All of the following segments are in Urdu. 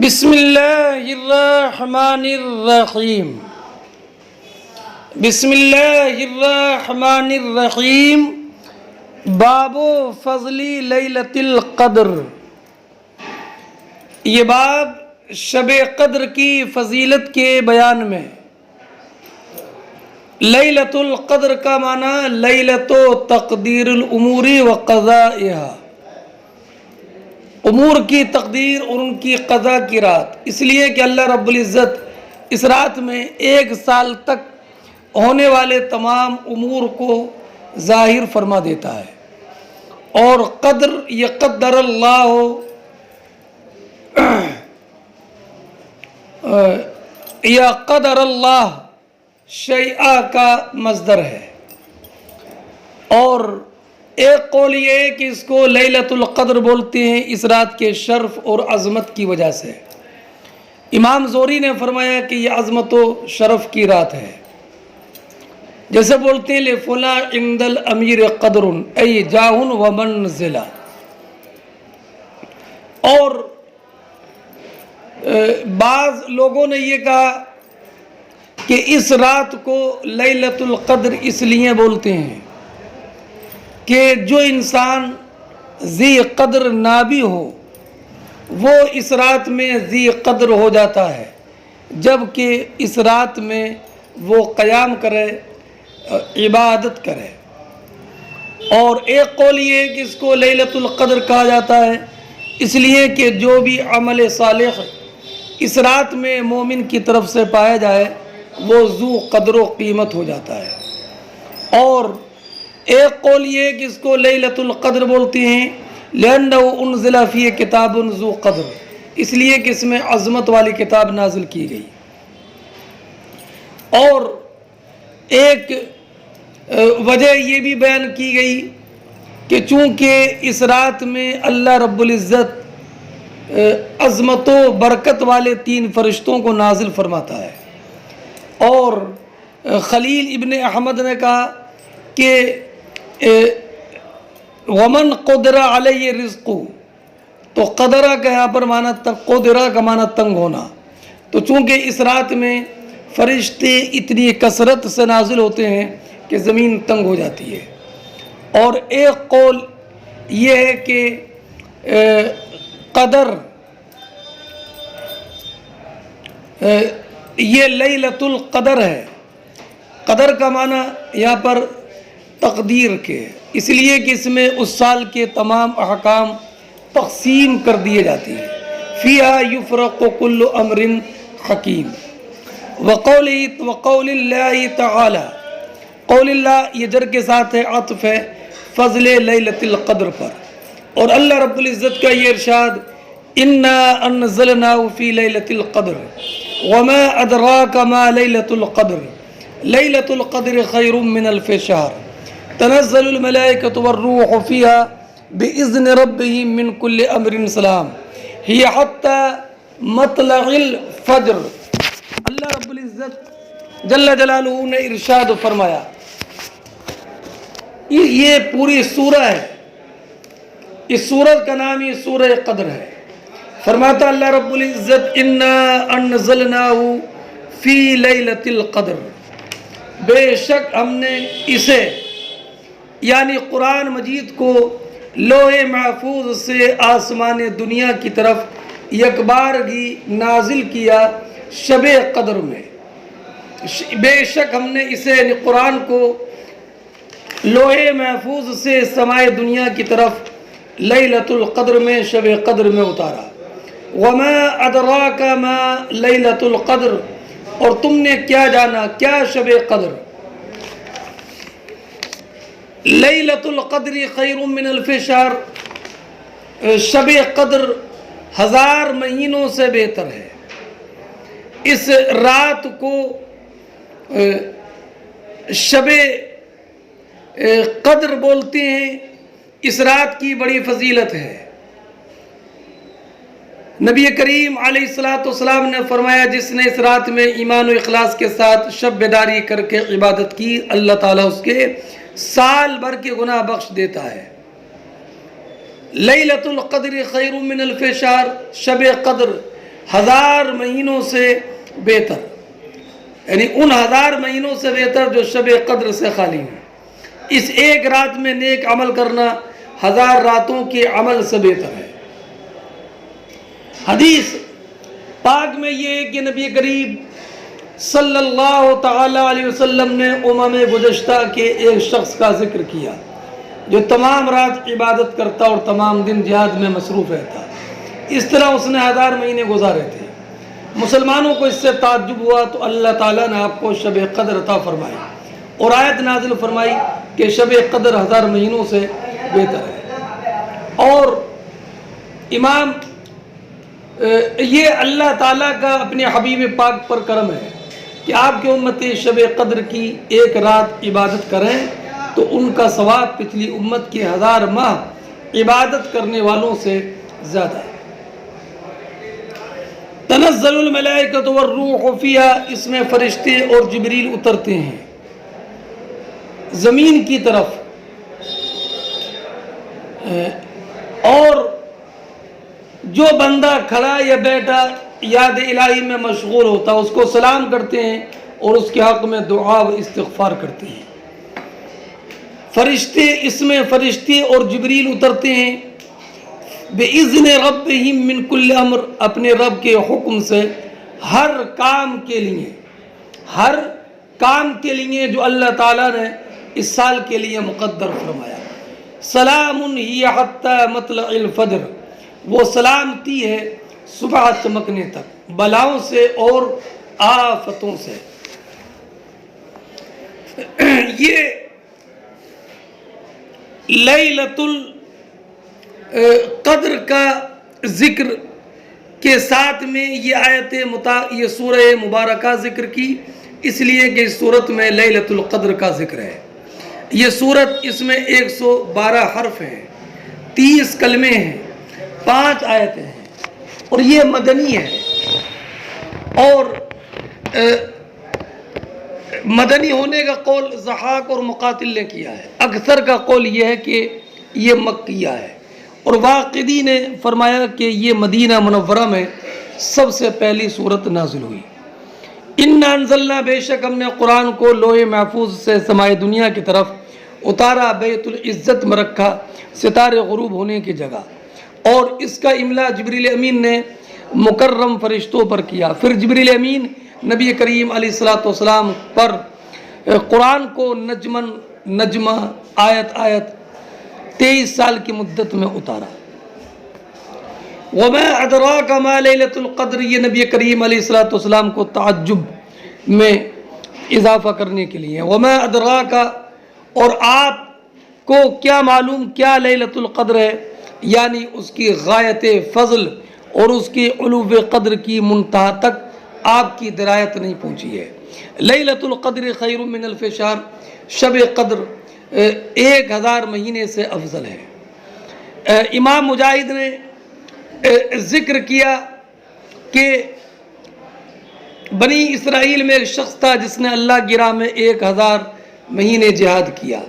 بسم اللہ الرحمن الرحیم بسم اللہ الرحمن الرحیم باب فضل لیلۃ القدر۔ یہ باب شب قدر کی فضیلت کے بیان میں۔ لیلۃ القدر کا معنی لیلۃ تقدیر الامور و قضائها، امور کی تقدیر اور ان کی قضا کی رات، اس لیے کہ اللہ رب العزت اس رات میں 1 سال تک ہونے والے تمام امور کو ظاہر فرما دیتا ہے۔ اور قدر یہ قدر اللہ یا قدر اللہ شیئا کا مصدر ہے۔ اور ایک قول یہ ہے کہ اس کو لیلۃ القدر بولتے ہیں اس رات کے شرف اور عظمت کی وجہ سے۔ امام زہری نے فرمایا کہ یہ عظمت و شرف کی رات ہے، جیسے بولتے ہیں لفلاں عند الامیر قدر ای جاہ و منزلہ۔ اور بعض لوگوں نے یہ کہا کہ اس رات کو لیلۃ القدر اس لیے بولتے ہیں کہ جو انسان ذی قدر نہ بھی ہو وہ اس رات میں ذی قدر ہو جاتا ہے، جبکہ اس رات میں وہ قیام کرے، عبادت کرے۔ اور ایک قول یہ ہے کہ اس کو لیلۃ القدر کہا جاتا ہے اس لیے کہ جو بھی عمل صالح اس رات میں مومن کی طرف سے پایا جائے وہ ذو قدر و قیمت ہو جاتا ہے۔ اور ایک قول یہ ہے کہ اس کو لیلۃ القدر بولتے ہیں لأنه انزل فیہ کتاب ذو قدر، اس لیے کہ اس میں عظمت والی کتاب نازل کی گئی۔ اور ایک وجہ یہ بھی بیان کی گئی کہ چونکہ اس رات میں اللہ رب العزت عظمت و برکت والے 3 فرشتوں کو نازل فرماتا ہے۔ اور خلیل ابن احمد نے کہا کہ ومن قدر علیہ رزق، تو قدرہ کا یہاں پر معنی قدرہ کا معنی تنگ ہونا، تو چونکہ اس رات میں فرشتے اتنی کثرت سے نازل ہوتے ہیں کہ زمین تنگ ہو جاتی ہے۔ اور ایک قول یہ ہے کہ قدر یہ لیلۃ القدر ہے۔ قدر کا معنی یہاں پر تقدیر کے، اس لیے کہ اس میں اس سال کے تمام احکام تقسیم کر دیے جاتے ہیں۔ فیہا یفرق کل امر حکیم۔ وقول اللہ تعالی، قول اللہ یہ جر کے ساتھ ہے، عطف ہے فضل لیلۃ القدر پر۔ اور اللہ رب العزت کا یہ ارشاد انا انزلناہ فی لیلۃ القدر وما ادراک ما لیلۃ القدر لیلۃ القدر خیر من الف شہر تنزل الملائکۃ والروح فیہا بإذن ربہم من کل امر سلام ہی حتی مطلع الفجر۔ اللہ رب العزت جل جلالہ نے ارشاد فرمایا، یہ پوری سورہ ہے، اس سورت کا نام یہ سورہ قدر ہے۔ فرماتا اللہ رب العزت انا انزلناہ فی لیلۃ القدر، بے شک ہم نے اسے یعنی قرآن مجید کو لوح محفوظ سے آسمان دنیا کی طرف یکبارگی نازل کیا شب قدر میں۔ بے شک ہم نے اسے یعنی قرآن کو لوح محفوظ سے سمائے دنیا کی طرف لیلۃ القدر میں شب قدر میں اتارا۔ وما ادراک ما لیلۃ القدر، اور تم نے کیا جانا کیا شب قدر۔ لیلۃ القدر خیر من الف شہر، شب قدر 1000 مہینوں سے بہتر ہے۔ اس رات کو شب قدر بولتے ہیں، اس رات کی بڑی فضیلت ہے۔ نبی کریم علیہ السلام نے فرمایا جس نے اس رات میں ایمان و اخلاص کے ساتھ شب بیداری کر کے عبادت کی اللہ تعالیٰ اس کے سال بھر کے گناہ بخش دیتا ہے۔ لیلۃ القدر خیر من الف شہر، شب قدر 1000 مہینوں سے بہتر، یعنی ان 1000 مہینوں سے بہتر جو شب قدر سے خالی ہیں۔ اس ایک رات میں نیک عمل کرنا 1000 راتوں کے عمل سے بہتر ہے۔ حدیث پاک میں یہ ہے کہ نبی کریم صلی اللہ تعالی علیہ وسلم نے گزشتہ کے ایک شخص کا ذکر کیا جو تمام رات عبادت کرتا اور تمام دن جہاد میں مصروف رہتا، اس طرح اس نے 1000 مہینے گزارے تھے۔ مسلمانوں کو اس سے تعجب ہوا تو اللہ تعالیٰ نے آپ کو شب قدر عطا فرمائی اور آیت نازل فرمائی کہ شب قدر 1000 مہینوں سے بہتر ہے۔ اور امام یہ اللہ تعالیٰ کا اپنے حبیب پاک پر کرم ہے کہ آپ کے امتی شب قدر کی ایک رات عبادت کریں تو ان کا ثواب پچھلی امت کے 1000 ماہ عبادت کرنے والوں سے زیادہ ہے۔ تنزل الملائکۃ والروح فیہا، اس میں فرشتے اور جبریل اترتے ہیں زمین کی طرف، اور جو بندہ کھڑا یا بیٹھا یاد الہی میں مشغول ہوتا اس کو سلام کرتے ہیں اور اس کے حق میں دعا و استغفار کرتے ہیں۔ فرشتے، اس میں فرشتے اور جبریل اترتے ہیں بِإِذْنِ رَبِّهِمْ مِنْ كُلِّ امر، اپنے رب کے حکم سے ہر کام کے لیے جو اللہ تعالیٰ نے اس سال کے لیے مقدر فرمایا۔ سلام ہی حتی مطلع الفجر، وہ سلامتی ہے صبح چمکنے تک، بلاؤں سے اور آفتوں سے۔ یہ لیلۃ القدر کا ذکر کے ساتھ میں یہ سورہ مبارکہ ذکر کی، اس لیے کہ اس سورت میں لیلۃ القدر کا ذکر ہے۔ یہ سورت، اس میں 112 حرف ہیں، 30 کلمے ہیں، 5 آیتیں ہیں، اور یہ مدنی ہے۔ اور مدنی ہونے کا قول ضحاک اور مقاتل نے کیا ہے، اکثر کا قول یہ ہے کہ یہ مکیہ ہے، اور واقدی نے فرمایا کہ یہ مدینہ منورہ میں سب سے پہلی سورت نازل ہوئی۔ اِنَّا انزلنا، بے شک ہم نے قرآن کو لوح محفوظ سے سمائے دنیا کی طرف اتارا، بیت العزت میں رکھا، ستارے غروب ہونے کی جگہ، اور اس کا املا جبریل امین نے مکرم فرشتوں پر کیا۔ پھر جبریل امین نبی کریم علیہ السلام پر قرآن کو نجمہ آیت 23 سال کی مدت میں اتارا۔ وَمَا أَدْرَاكَ مَا لَيْلَةُ الْقَدْرِ، یہ نبی کریم علیہ السلام کو تعجب میں اضافہ کرنے کے لیے۔ وَمَا أَدْرَاكَ، اور آپ کو کیا معلوم کیا لیلۃ القدر ہے، یعنی اس کی غایت فضل اور اس کی علو قدر کی منتہا تک آپ کی درایت نہیں پہنچی ہے۔ لیلۃ القدر خیر من الف شہر، شب قدر 1000 مہینے سے افضل ہے۔ امام مجاہد نے ذکر کیا کہ بنی اسرائیل میں ایک شخص تھا جس نے اللہ کی راہ میں 1000 مہینے جہاد کیا،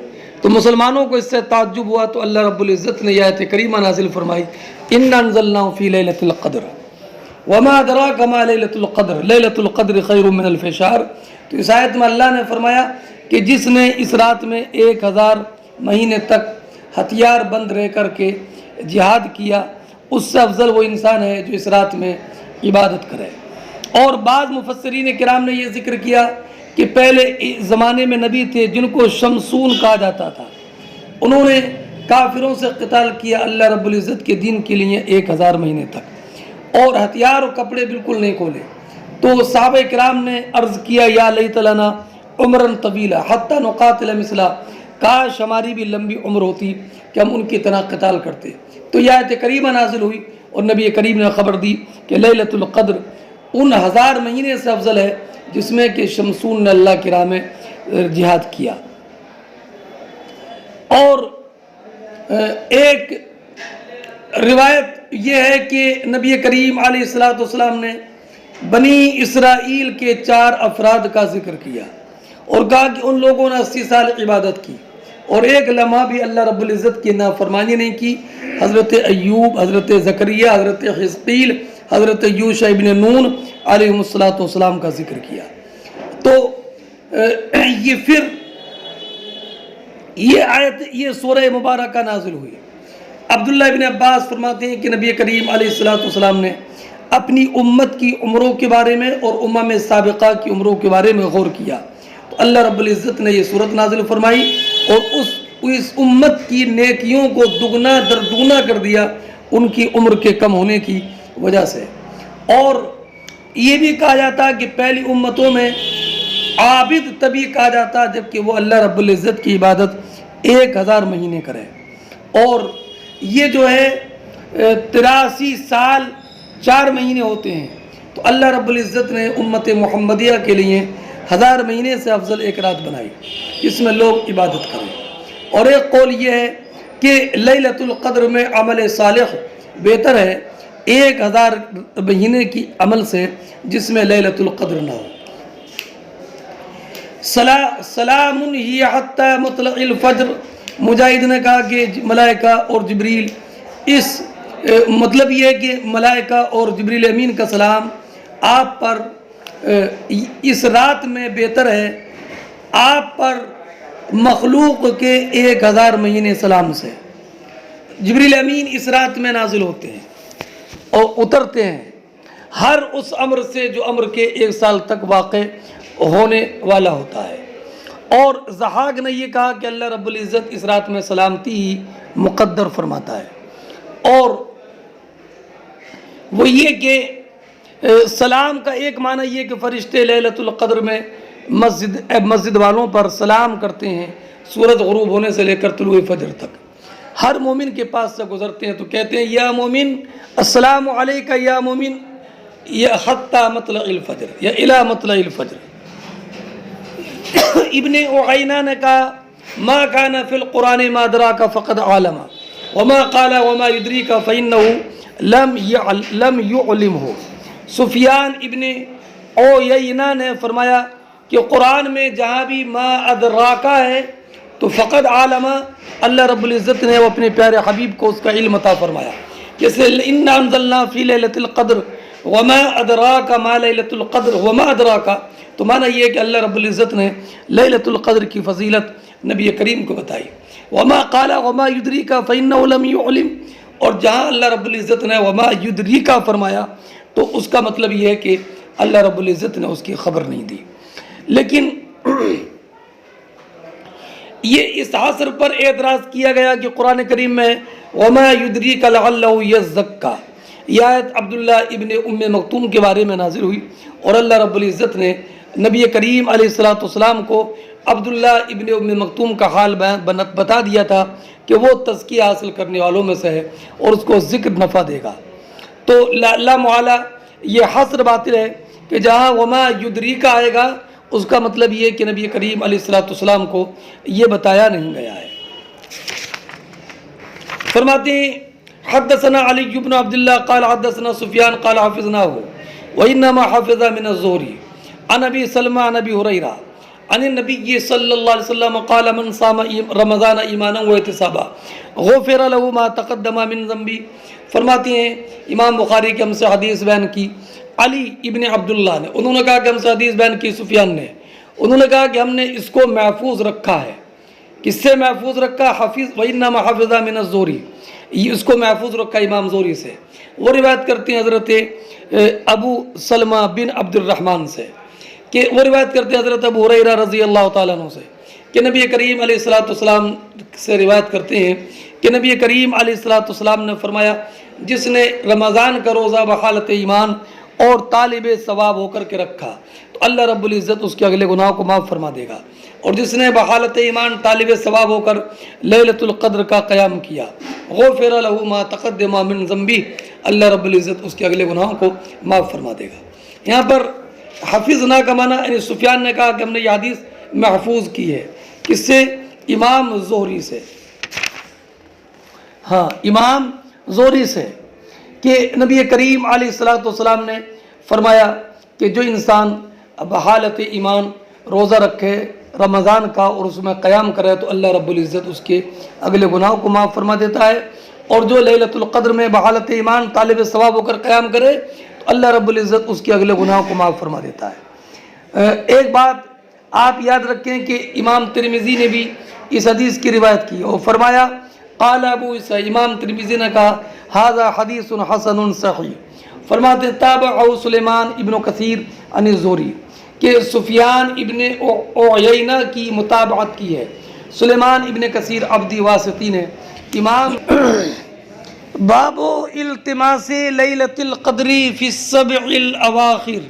تو مسلمانوں کو اس سے تعجب ہوا، تو اللہ رب العزت نے یہ آیت کریمہ نازل فرمائی، اِنَّا انزلناہ فی لیلۃ القدر وما ادراک ما لیلۃ القدر، لیلۃ القدر خیر من الف شہر۔ تو اس آیت میں اللہ نے فرمایا کہ جس نے اس رات میں 1000 مہینے تک ہتھیار بند رہ کر کے جہاد کیا، اس سے افضل وہ انسان ہے جو اس رات میں عبادت کرے۔ اور بعض مفسرین کرام نے یہ ذکر کیا کہ پہلے زمانے میں نبی تھے جن کو شمسون کہا جاتا تھا، انہوں نے کافروں سے قتال کیا اللہ رب العزت کے دین کے لیے 1000 مہینے تک، اور ہتھیار اور کپڑے بالکل نہیں کھولے۔ تو صحابہ کرام نے عرض کیا یا لیت لنا عمرا طویلا حتی نقاتل مثلا، کاش ہماری بھی لمبی عمر ہوتی کہ ہم ان کی طرح قتال کرتے۔ تو یہ آیت کریمہ نازل ہوئی اور نبی کریم نے خبر دی کہ لیلۃ القدر ان 1000 مہینے سے افضل ہے جس میں کہ شمسون نے اللہ کی راہ میں جہاد کیا۔ اور ایک روایت یہ ہے کہ نبی کریم علیہ السلام نے بنی اسرائیل کے 4 افراد کا ذکر کیا اور کہا کہ ان لوگوں نے 80 سال عبادت کی اور ایک لمحہ بھی اللہ رب العزت کی نافرمانی نہیں کی۔ حضرت ایوب، حضرت زکریا، حضرت حزقیل، حضرت یوشع ابن نون علیہ السلام کا ذکر کیا۔ تو یہ پھر یہ آیت، یہ سورہ مبارکہ نازل ہوئی۔ عبداللہ ابن عباس فرماتے ہیں کہ نبی کریم علیہ السلام نے اپنی امت کی عمروں کے بارے میں اور امم سابقہ کی عمروں کے بارے میں غور کیا، تو اللہ رب العزت نے یہ صورت نازل فرمائی اور اس امت کی نیکیوں کو دگنا دردگنا کر دیا ان کی عمر کے کم ہونے کی وجہ سے۔ اور یہ بھی کہا جاتا کہ پہلی امتوں میں عابد تبھی کہا جاتا جبکہ وہ اللہ رب العزت کی عبادت 1000 مہینے کرے، اور یہ جو ہے 83 سال 4 مہینے ہوتے ہیں، تو اللہ رب العزت نے امت محمدیہ کے لیے 1000 مہینے سے افضل ایک رات بنائی جس میں لوگ عبادت کریں۔ اور ایک قول یہ ہے کہ لیلۃ القدر میں عمل صالح بہتر ہے 1000 مہینے کی عمل سے جس میں لیلۃ القدر نہ ہو۔ سلام ہی حتی مطلع الفجر، مجاہد نے کہا کہ ملائکہ اور جبریل، اس مطلب یہ ہے کہ ملائکہ اور جبریل امین کا سلام آپ پر اس رات میں بہتر ہے آپ پر مخلوق کے 1000 مہینے سلام سے۔ جبریل امین اس رات میں نازل ہوتے ہیں اور اترتے ہیں ہر اس امر سے جو امر کے 1 سال تک واقع ہونے والا ہوتا ہے۔ اور ضحاک نے یہ کہا کہ اللہ رب العزت اس رات میں سلامتی ہی مقدر فرماتا ہے، اور وہ یہ کہ سلام کا ایک معنی یہ کہ فرشتے لیلۃ القدر میں مسجد والوں پر سلام کرتے ہیں، سورج غروب ہونے سے لے کر طلوع فجر تک ہر مومن کے پاس سے گزرتے ہیں تو کہتے ہیں یا مومن السلام علیکہ یا مومن، یا حتی مطلع الفجر یا الی مطلع الفجر۔ ابن اعینہ نے کہا ما کان فی القرآن ما دراک فقد عالم وما قال وما یدریک فإنہ لم یعلمہ۔ سفیان ابن عیینہ نے فرمایا کہ قرآن میں جہاں بھی ما ادراکا ہے تو فقد عالم، اللہ رب العزت نے وہ اپنے پیارے حبیب کو اس کا علم عطا فرمایا۔ جیسے انا انزلنا فی لیلۃ القدر وما ادراک ما لیلۃ القدر وما ادراک، تو معنی یہ ہے کہ اللہ رب العزت نے لیلۃ القدر کی فضیلت نبی کریم کو بتائی۔ وما قال وما یدریک فإنہ لم یعلم، اور جہاں اللہ رب العزت نے وما یدریک فرمایا تو اس کا مطلب یہ ہے کہ اللہ رب العزت نے اس کی خبر نہیں دی۔ لیکن یہ اس حصر پر اعتراض کیا گیا کہ قرآن کریم میں وما یدریک لعلہ یزکا، یہ آیت عبداللہ ابن ام مکتوم کے بارے میں نازل ہوئی، اور اللہ رب العزت نے نبی کریم علیہ السلام کو عبداللہ ابن ام مکتوم کا حال بتا دیا تھا کہ وہ تزکیہ حاصل کرنے والوں میں سے ہے اور اس کو ذکر نفع دے گا۔ تو لا محالہ یہ حصر باطل ہے کہ جہاں وما یدریک آئے گا اس کا مطلب یہ کہ نبی کریم علیہ السلام کو یہ بتایا نہیں گیا ہے۔ فرماتے ہیں حدثنا علی بن عبداللہ قال حدثنا سفیان قال حفظناه وانما حفظ من الزہری عن ابی سلمہ عن ابی ہریرہ عن النبی صلی اللہ علیہ وسلم قال من صام رمضان ایمانا واحتسابا غفر له ما تقدم من ذنبی۔ فرماتے ہیں امام بخاری کے ہم سے حدیث بیان کی علی ابن عبداللہ نے، انہوں نے کہا کہ ہم سے حدیث بیان کی سفیان نے، انہوں نے کہا کہ ہم نے اس کو محفوظ رکھا ہے۔ کس سے محفوظ رکھا؟ حفظ وَإِنَّمَا حَفِظَ مِنَ الزُّهْرِ، اس کو محفوظ رکھا امام زہری سے۔ وہ روایت کرتے ہیں حضرت ابو سلمہ بن عبد الرحمن سے، کہ وہ روایت کرتے ہیں حضرت ابو ہریرہ رضی اللہ تعالیٰ عنہ سے کہ نبی کریم علیہ السلام سے روایت کرتے ہیں کہ نبی کریم علیہ السلام نے فرمایا جس نے رمضان کا روزہ بحالت ایمان اور طالب ثواب ہو کر کے رکھا تو اللہ رب العزت اس کے اگلے گناہ کو معاف فرما دے گا، اور جس نے بحالت ایمان طالب ثواب ہو کر لیلۃ القدر کا قیام کیا غفر له ما تقدم من ذنبی، اللہ رب العزت اس کے اگلے گناہوں کو معاف فرما دے گا۔ یہاں پر حفظنا کا معنی یعنی سفیان نے کہا کہ ہم نے یہ حدیث محفوظ کی ہے، کس سے؟ امام زہری سے، ہاں امام زہری سے، کہ نبی کریم علیہ السلام نے فرمایا کہ جو انسان بحالت ایمان روزہ رکھے رمضان کا اور اس میں قیام کرے تو اللہ رب العزت اس کے اگلے گناہوں کو معاف فرما دیتا ہے، اور جو لیلۃ القدر میں بحالت ایمان طالب ثواب ہو کر قیام کرے تو اللہ رب العزت اس کے اگلے گناہوں کو معاف فرما دیتا ہے۔ ایک بات آپ یاد رکھیں کہ امام ترمذی نے بھی اس حدیث کی روایت کی اور فرمایا قال ابو عیسیٰ، امام ترمذی نے کہا ھذا حدیث حسن صحیح، فرماتے ہیں تابعہ سلیمان ابن کثیر عن الزہری کہ سفیان ابن عیینہ کی متابعت کی ہے، سلیمان ابن کثیر عبدی واسطی نے۔ امام باب التماس لیلۃ القدر فی السبع الاواخر،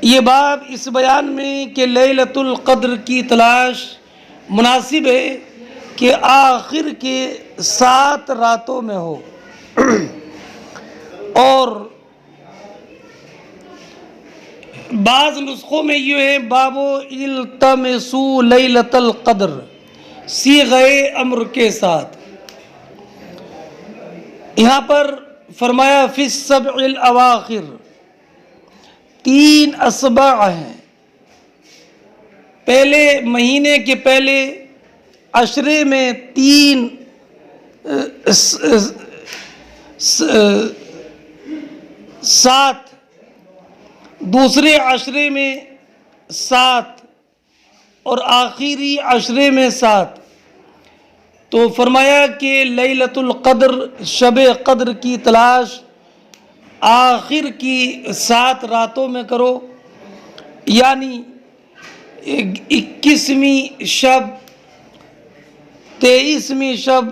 یہ باب اس بیان میں کہ لیلۃ القدر کی تلاش مناسب ہے کہ آخر کے 7 راتوں میں ہو، اور بعض نسخوں میں یہ ہے باب التمسوا لیلۃ القدر صیغہ امر کے ساتھ۔ یہاں پر فرمایا فی السبع الاواخر، 3 اسباع ہیں، پہلے مہینے کے پہلے عشرے میں 3 7، دوسرے عشرے میں 7 اور آخری عشرے میں 7۔ تو فرمایا کہ لیلۃ القدر شب قدر کی تلاش آخر کی 7 راتوں میں کرو، یعنی 21ویں شب، 23ویں شب،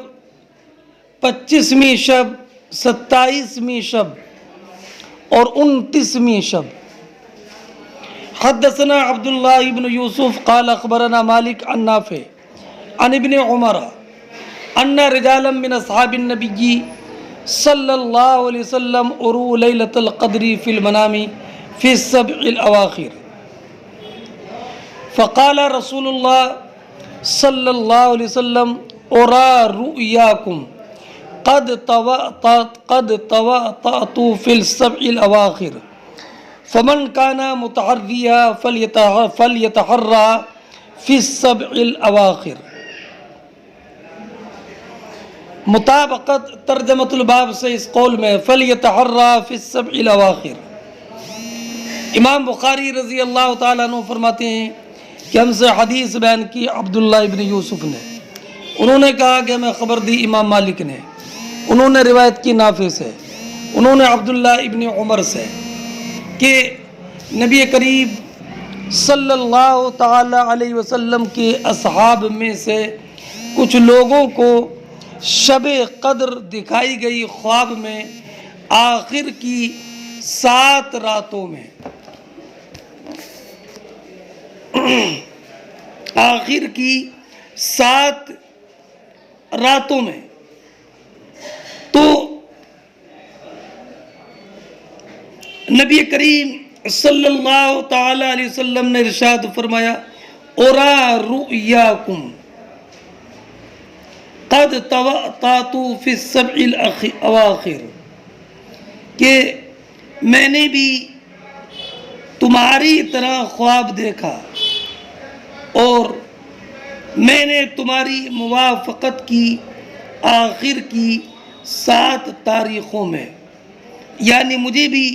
25ویں شب، 27ویں شب اور 29ویں شب۔ حدثنا عبداللہ ابن یوسف قال اخبرنا مالک عن نافع عن ابن عمر ان رجالا من اصحاب النبی صلی اللہ علیہ وسلم اروا لیلۃ القدر فی المنام فی السبع الاواخر، فقال رسول اللہ صلی اللہ علیہ وسلم ارا رؤیاکم قد تواطأت فی السبع الاواخر، فمن كان متحریا فلیتحرى فی السبع الاواخر۔ مطابقت ترجمۃ الباب سے اس قول میں فلیتحرى فی السبع الاواخر۔ امام بخاری رضی اللہ تعالیٰ عنہ فرماتے ہیں کہ ہم سے حدیث بیان کی عبداللہ ابن یوسف نے، انہوں نے کہا کہ ہمیں خبر دی امام مالک نے، انہوں نے روایت کی نافع سے، انہوں نے عبداللہ ابن عمر سے کہ نبی کریم صلی اللہ تعالی علیہ وسلم کے اصحاب میں سے کچھ لوگوں کو شب قدر دکھائی گئی خواب میں آخر کی 7 راتوں میں، آخر کی 7 راتوں میں۔ تو نبی کریم صلی اللہ تعالی علیہ وسلم نے ارشاد فرمایا اورا رؤیاکم قد تواطأت فی السبع الاواخر، کہ میں نے بھی تمہاری طرح خواب دیکھا اور میں نے تمہاری موافقت کی آخر کی 7 تاریخوں میں، یعنی مجھے بھی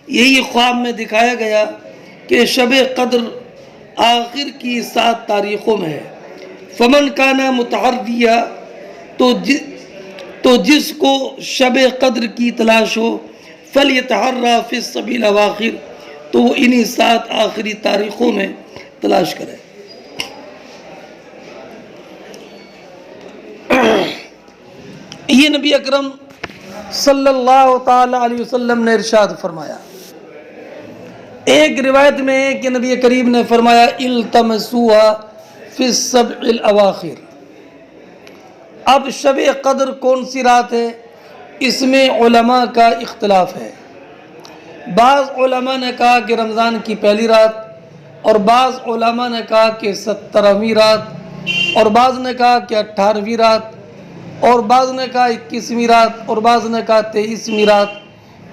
یہی خواب میں دکھایا گیا کہ شب قدر آخر کی 7 تاریخوں میں ہے۔ فمن کان متحریا، تو جس کو شب قدر کی تلاش ہو، فلیتحرى فی السبع الاواخر، تو وہ انہی 7 آخری تاریخوں میں تلاش کرے۔ یہ نبی اکرم صلی اللہ تعالی علیہ وسلم نے ارشاد فرمایا۔ ایک روایت میں ہے کہ نبی کریم نے فرمایا التمسوها فی السبع الاواخر۔ اب شب قدر کون سی رات ہے، اس میں علماء کا اختلاف ہے۔ بعض علماء نے کہا کہ رمضان کی پہلی رات، اور بعض علماء نے کہا کہ 17ویں رات، اور بعض نے کہا کہ 18ویں رات، اور بعض نے کہا 21ویں رات، اور بعض نے کہا 23ویں رات،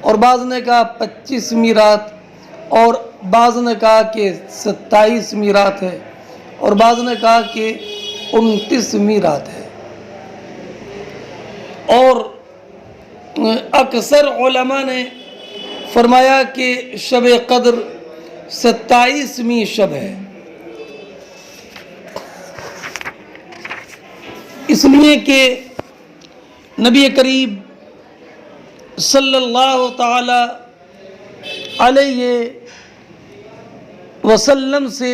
اور بعض نے کہا 25ویں رات، اور بعض نے کہا کہ 27ویں رات ہے، اور بعض نے کہا کہ 29ویں رات ہے۔ اور اکثر علماء نے فرمایا کہ شب قدر 27ویں شب ہے، اس لیے کہ نبی کریم صلی اللہ تعالی علیہ وسلم سے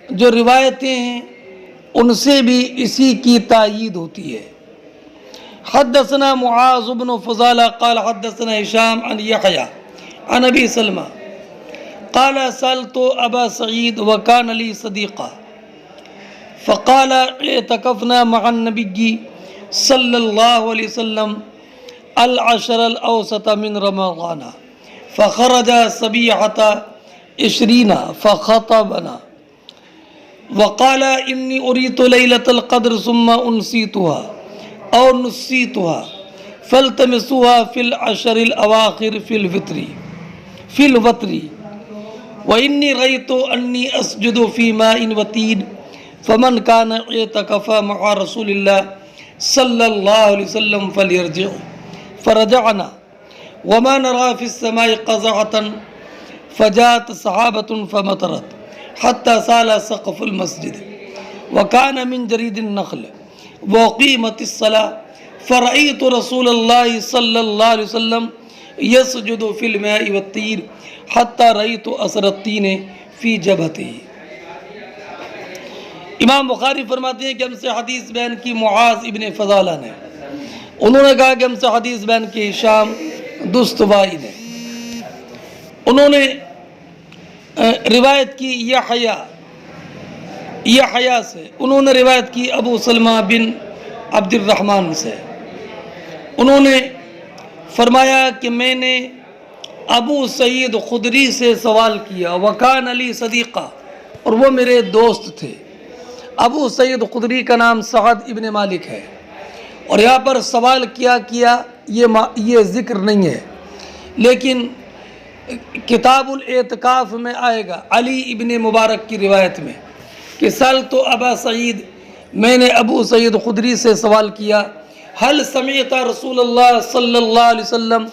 جو روایتیں ہیں ان سے بھی اسی کی تائید ہوتی ہے۔ حدثنا معاذ بن فضالہ قال حدثنا ہشام عن یحییٰ عن ابی سلمہ قال سألت ابا سعید وكان لي صديقة فقال اعتكفنا مع النبي صلى الله عليه وسلم العشر الأوسط من رمضان فخرج 27 فخطبنا وقال إني أريت ليلة القدر ثم أنسيتها أو نسيتها فالتمسوها في العشر الأواخر في الوتر وإني رأيت أني أسجد في ماء وتين فمن كان اعتكف مع رسول الله صلى الله عليه وسلم فليرجع فرجعنا وما نرى في السماء قزعة فجاءت سحابة فمطرت حتى سال سقف المسجد وكان من جريد النخل وقيمت الصلاة فرأيت رسول الله صلى الله عليه وسلم يسجد في الماء والطين حتى رأيت أثر الطين في جبهته۔ امام بخاری فرماتے ہیں کہ ہم سے حدیث بیان کی معاذ ابن فضالہ نے، انہوں نے کہا کہ ہم سے حدیث بیان کی ہشام دستوائی نے، انہوں نے روایت کی یحییٰ سے، انہوں نے روایت کی ابو سلمہ بن عبد الرحمن سے، انہوں نے فرمایا کہ میں نے ابو سعید خدری سے سوال کیا، وکان علی صدیقہ، اور وہ میرے دوست تھے۔ ابو سعید خدری کا نام سعد ابن مالک ہے، اور یہاں پر سوال کیا یہ ذکر نہیں ہے، لیکن کتاب الاعتکاف میں آئے گا علی ابن مبارک کی روایت میں کہ سألت ابا سعید، میں نے ابو سعید خدری سے سوال کیا، هل سمعت رسول اللہ صلی اللہ علیہ وسلم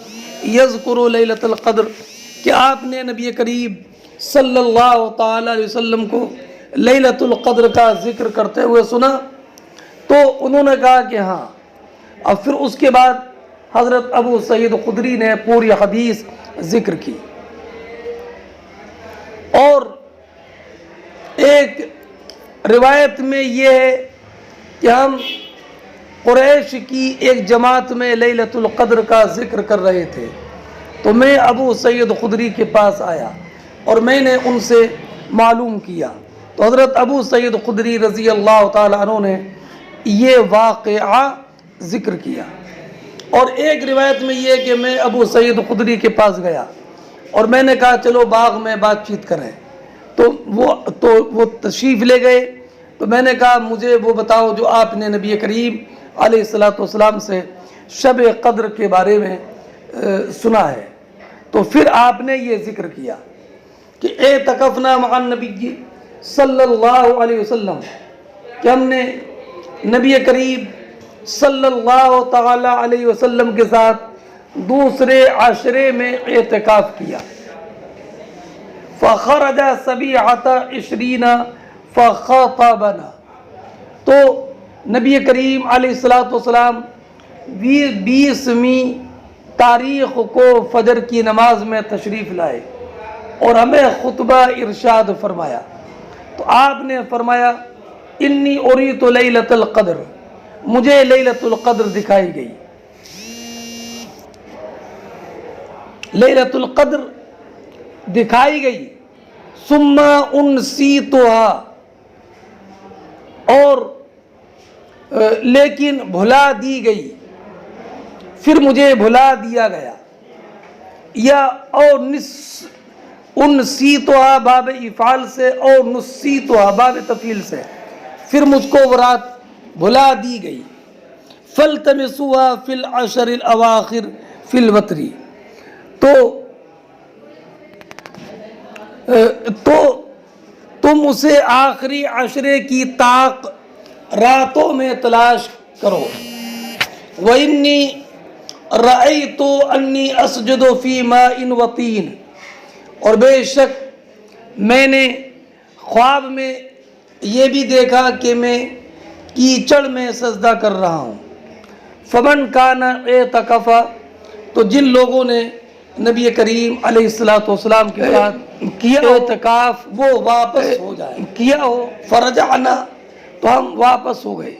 یذکر لیلۃ القدر، کہ آپ نے نبی کریم صلی اللہ تعالی علیہ وسلم کو لیلۃ القدر کا ذکر کرتے ہوئے سنا؟ تو انہوں نے کہا کہ ہاں۔ اب پھر اس کے بعد حضرت ابو سعید خدری نے پوری حدیث ذکر کی، اور ایک روایت میں یہ ہے کہ ہم قریش کی ایک جماعت میں لیلۃ القدر کا ذکر کر رہے تھے، تو میں ابو سعید خدری کے پاس آیا اور میں نے ان سے معلوم کیا، تو حضرت ابو سعید خدری رضی اللہ تعالی عنہ نے یہ واقعہ ذکر کیا۔ اور ایک روایت میں یہ کہ میں ابو سعید خدری کے پاس گیا اور میں نے کہا چلو باغ میں بات چیت کریں، تو وہ تشریف لے گئے، تو میں نے کہا مجھے وہ بتاؤ جو آپ نے نبی کریم علیہ السلام سے شب قدر کے بارے میں سنا ہے۔ تو پھر آپ نے یہ ذکر کیا کہ اعتکفنا مع النبی صلی اللہ علیہ وسلم، کہ ہم نے نبی کریم صلی اللہ تعالی علیہ وسلم کے ساتھ دوسرے عشرے میں اعتکاف کیا۔ فخرج 27 فخطبنا، تو نبی کریم علیہ السلام 20ویں تاریخ کو فجر کی نماز میں تشریف لائے اور ہمیں خطبہ ارشاد فرمایا، تو آپ نے فرمایا انی اریت لیلۃ القدر، مجھے لیلۃ القدر دکھائی گئی، لیلۃ القدر دکھائی گئی، ثم انسیتها، اور لیکن بھلا دی گئی، پھر مجھے بھلا دیا گیا، یا اور انسیتها باب افعال سے اور نسیتها باب تفعیل سے، پھر مجھ کو وہ رات بھلا دی گئی۔ فَالْتَمِسُوهَا فِي الْعَشْرِ الْأَوَاخِرِ فِي الْوَتْرِ، تو تم اسے آخری عشرے کی طاق راتوں میں تلاش کرو، وَإِنِّي رَأَيْتُ أَنِّي أَسْجُدُ فِي مَاءٍ وَطِينٍ، اور بے شک میں نے خواب میں یہ بھی دیکھا کہ میں کیچڑ میں سجدہ کر رہا ہوں۔ فمن کان اعتکف، تو جن لوگوں نے نبی کریم علیہ السلام کے ساتھ کیا اعتکاف وہ واپس ہو جائے، کیا ہو، فرجعنا، تو ہم واپس ہو گئے۔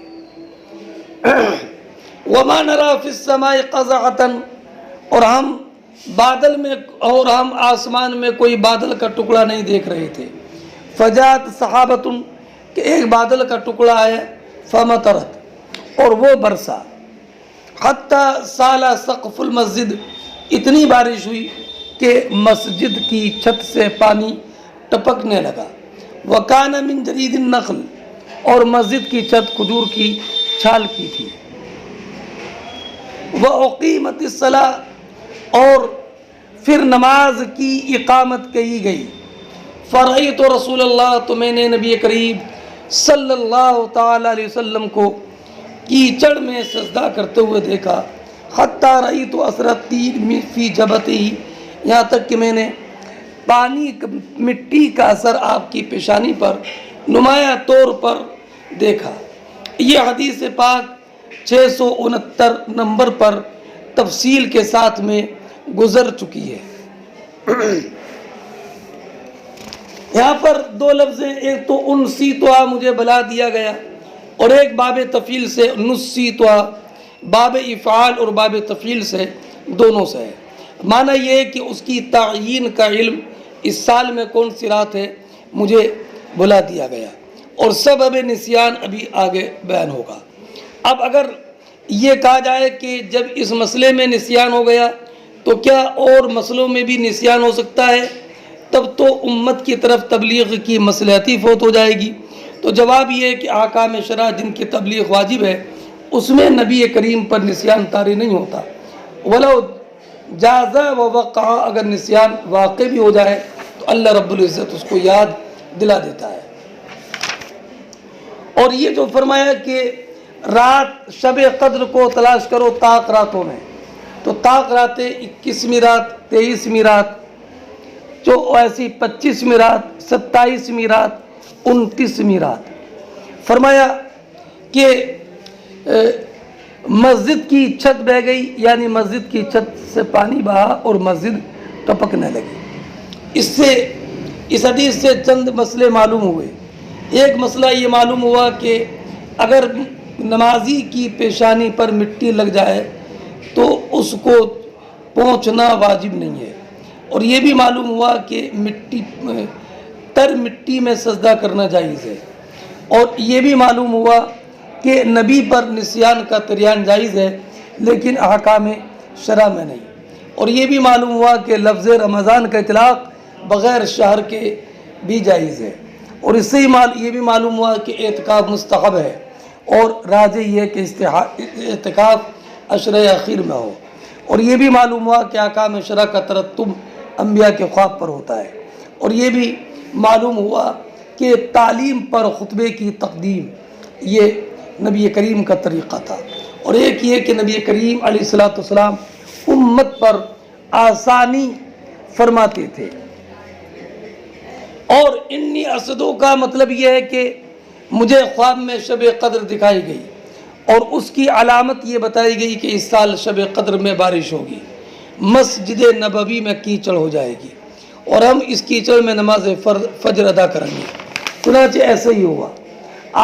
وما نرى في السماء قزعة، اور ہم بادل میں، اور ہم آسمان میں کوئی بادل کا ٹکڑا نہیں دیکھ رہے تھے۔ فجاءت صحابۃ، کہ ایک بادل کا ٹکڑا آیا، فمطرت، اور وہ برسا، حتی سال سقف المسجد، اتنی بارش ہوئی کہ مسجد کی چھت سے پانی ٹپکنے لگا۔ وکان من جرید النخل، اور مسجد کی چھت کھجور کی چھال کی تھی۔ وَأُقِیمَتِ الصَّلَاۃ، اور پھر نماز کی اقامت کی گئی۔ فرأیت رسول اللہ، تو میں نے نبی کریم صلی اللہ تعالی علیہ وسلم کو کیچڑ میں سجدہ کرتے ہوئے دیکھا، حتی رأیت اثر الطین فی جبہتہ، یہاں تک کہ میں نے پانی مٹی کا اثر آپ کی پیشانی پر نمایاں طور پر دیکھا۔ یہ حدیث پاک 669 نمبر پر تفصیل کے ساتھ میں گزر چکی ہے۔ یہاں پر دو لفظ ہیں، ایک تو انسیتوا، مجھے بلا دیا گیا، اور ایک باب تفعیل سے نسیتوا، باب افعال اور باب تفعیل سے، دونوں سے ہے۔ معنی یہ ہے کہ اس کی تعیین کا علم، اس سال میں کون سی رات ہے مجھے بلا دیا گیا، اور سبب نسیان ابھی آگے بیان ہوگا۔ اب اگر یہ کہا جائے کہ جب اس مسئلے میں نسیان ہو گیا تو کیا اور مسئلوں میں بھی نسیان ہو سکتا ہے؟ تب تو امت کی طرف تبلیغ کی مصلحتی فوت ہو جائے گی۔ تو جواب یہ ہے کہ احکام شرع جن کی تبلیغ واجب ہے اس میں نبی کریم پر نسیان طاری نہیں ہوتا۔ ولو جاز و وقع، اگر نسیان واقع بھی ہو جائے تو اللہ رب العزت اس کو یاد دلا دیتا ہے۔ اور یہ جو فرمایا کہ رات شب قدر کو تلاش کرو طاق راتوں میں، تو طاق راتیں 21ویں رات، 23ویں رات، جو ایسی 25ویں رات، 27ویں رات، 29ویں رات۔ فرمایا کہ مسجد کی چھت بہہ گئی، یعنی مسجد کی چھت سے پانی بہا اور مسجد ٹپکنے لگی۔ اس حدیث سے چند مسئلے معلوم ہوئے۔ ایک مسئلہ یہ معلوم ہوا کہ اگر نمازی کی پیشانی پر مٹی لگ جائے تو اس کو پہنچنا واجب نہیں ہے، اور یہ بھی معلوم ہوا کہ مٹی میں سجدہ کرنا جائز ہے، اور یہ بھی معلوم ہوا کہ نبی پر نسیان کا تریان جائز ہے لیکن احکام شرع میں نہیں، اور یہ بھی معلوم ہوا کہ لفظ رمضان کا اطلاق بغیر شہر کے بھی جائز ہے، اور اس سے یہ بھی معلوم ہوا کہ اعتکاف مستحب ہے، اور راجح یہ ہے کہ اعتکاف عشرہ اخیر میں ہو، اور یہ بھی معلوم ہوا کہ احکام شرع کا ترتب انبیاء کے خواب پر ہوتا ہے، اور یہ بھی معلوم ہوا کہ تعلیم پر خطبے کی تقدیم یہ نبی کریم کا طریقہ تھا، اور ایک یہ کہ نبی کریم علیہ السلام امت پر آسانی فرماتے تھے۔ اور انی اسدو کا مطلب یہ ہے کہ مجھے خواب میں شب قدر دکھائی گئی، اور اس کی علامت یہ بتائی گئی کہ اس سال شب قدر میں بارش ہوگی، مسجد نبوی میں کیچڑ ہو جائے گی، اور ہم اس کیچڑ میں نماز فجر ادا کریں گے۔ چنانچہ ایسا ہی ہوا۔